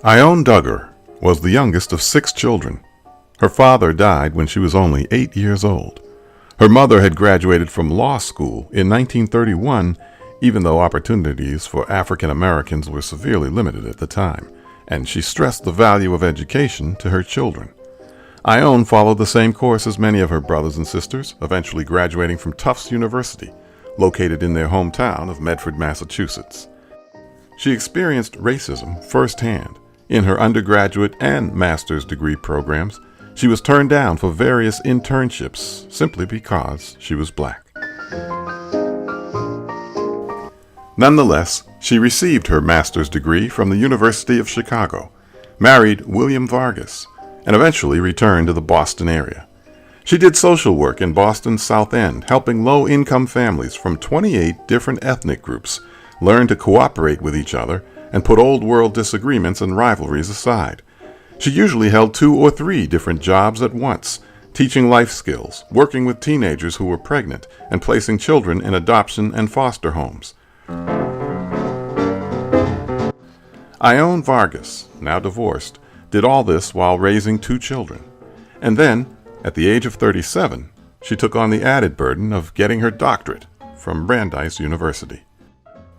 Ione Duggar was the youngest of 6 children. Her father died when she was only 8 years old. Her mother had graduated from law school in 1931, even though opportunities for African Americans were severely limited at the time, and she stressed the value of education to her children. Ione followed the same course as many of her brothers and sisters, eventually graduating from Tufts University, located in their hometown of Medford, Massachusetts. She experienced racism firsthand. In her undergraduate and master's degree programs, she was turned down for various internships simply because she was black. Nonetheless, she received her master's degree from the University of Chicago, married William Vargus, and eventually returned to the Boston area. She did social work in Boston's South End, helping low-income families from 28 different ethnic groups learn to cooperate with each other and put old-world disagreements and rivalries aside. She usually held 2 or 3 different jobs at once, teaching life skills, working with teenagers who were pregnant, and placing children in adoption and foster homes. Ione Vargus, now divorced, did all this while raising 2 children. And then, at the age of 37, she took on the added burden of getting her doctorate from Brandeis University.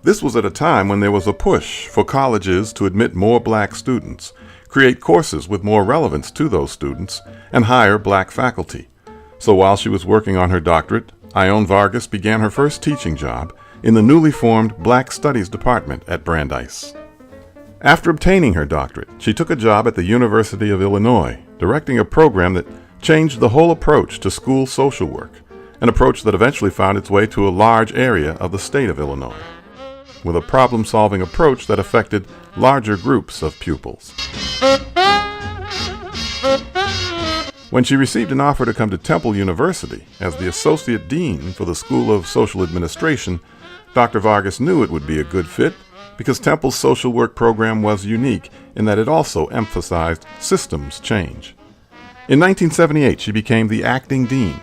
This was at a time when there was a push for colleges to admit more black students, create courses with more relevance to those students, and hire black faculty. So while she was working on her doctorate, Ione Vargus began her first teaching job in the newly formed Black Studies Department at Brandeis. After obtaining her doctorate, she took a job at the University of Illinois, directing a program that changed the whole approach to school social work, an approach that eventually found its way to a large area of the state of Illinois, with a problem-solving approach that affected larger groups of pupils. When she received an offer to come to Temple University as the Associate Dean for the School of Social Administration, Dr. Vargus knew it would be a good fit because Temple's social work program was unique in that it also emphasized systems change. In 1978, she became the acting dean.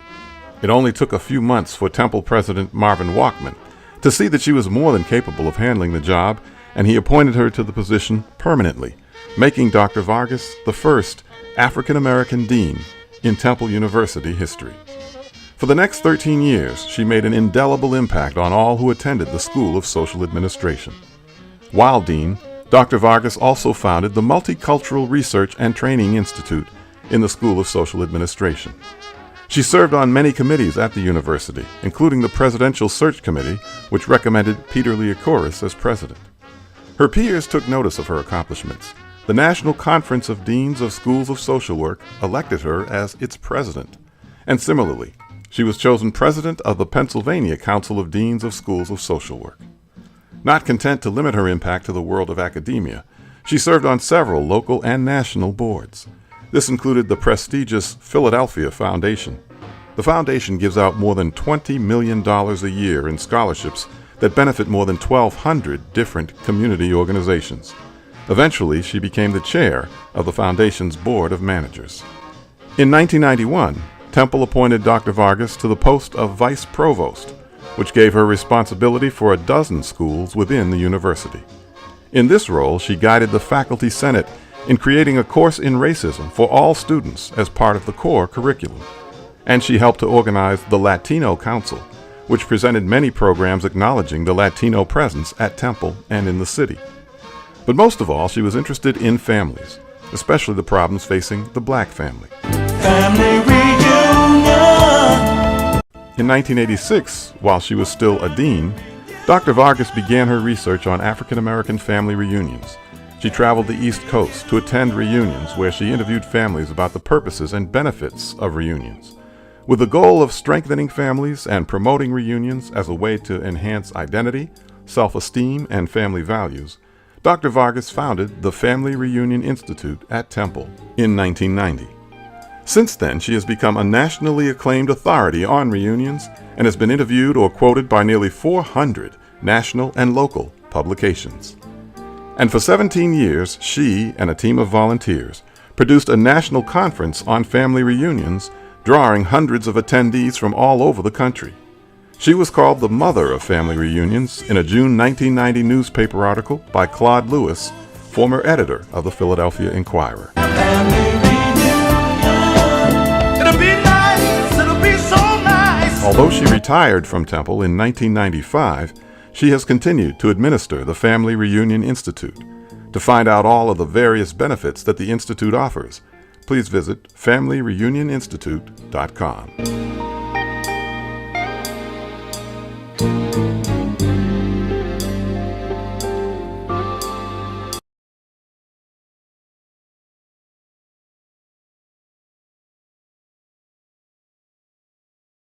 It only took a few months for Temple President Marvin Walkman to see that she was more than capable of handling the job, and he appointed her to the position permanently, making Dr. Vargus the first African-American dean in Temple University history. For the next 13 years, she made an indelible impact on all who attended the School of Social Administration. While dean, Dr. Vargus also founded the Multicultural Research and Training Institute in the School of Social Administration. She served on many committees at the university, including the Presidential Search Committee, which recommended Peter Leocoris as president. Her peers took notice of her accomplishments. The National Conference of Deans of Schools of Social Work elected her as its president. And similarly, she was chosen president of the Pennsylvania Council of Deans of Schools of Social Work. Not content to limit her impact to the world of academia, she served on several local and national boards. This included the prestigious Philadelphia Foundation. The foundation gives out more than $20 million a year in scholarships that benefit more than 1,200 different community organizations. Eventually, she became the chair of the foundation's board of managers. In 1991, Temple appointed Dr. Vargus to the post of vice provost, which gave her responsibility for a dozen schools within the university. In this role, she guided the faculty senate in creating a course in racism for all students as part of the core curriculum. And she helped to organize the Latino Council, which presented many programs acknowledging the Latino presence at Temple and in the city. But most of all, she was interested in families, especially the problems facing the black family. Family reunion. In 1986, while she was still a dean, Dr. Vargus began her research on African American family reunions. She traveled the East Coast to attend reunions where she interviewed families about the purposes and benefits of reunions. With the goal of strengthening families and promoting reunions as a way to enhance identity, self-esteem, and family values, Dr. Vargus founded the Family Reunion Institute at Temple in 1990. Since then, she has become a nationally acclaimed authority on reunions and has been interviewed or quoted by nearly 400 national and local publications. And for 17 years, she and a team of volunteers produced a national conference on family reunions, drawing hundreds of attendees from all over the country. She was called the mother of family reunions in a June 1990 newspaper article by Claude Lewis former editor of the Philadelphia Inquirer. Family reunion. It'll be nice, it'll be so nice. Although she retired from Temple in 1995, she has continued to administer the Family Reunion Institute. To find out all of the various benefits that the Institute offers, please visit FamilyReunionInstitute.com.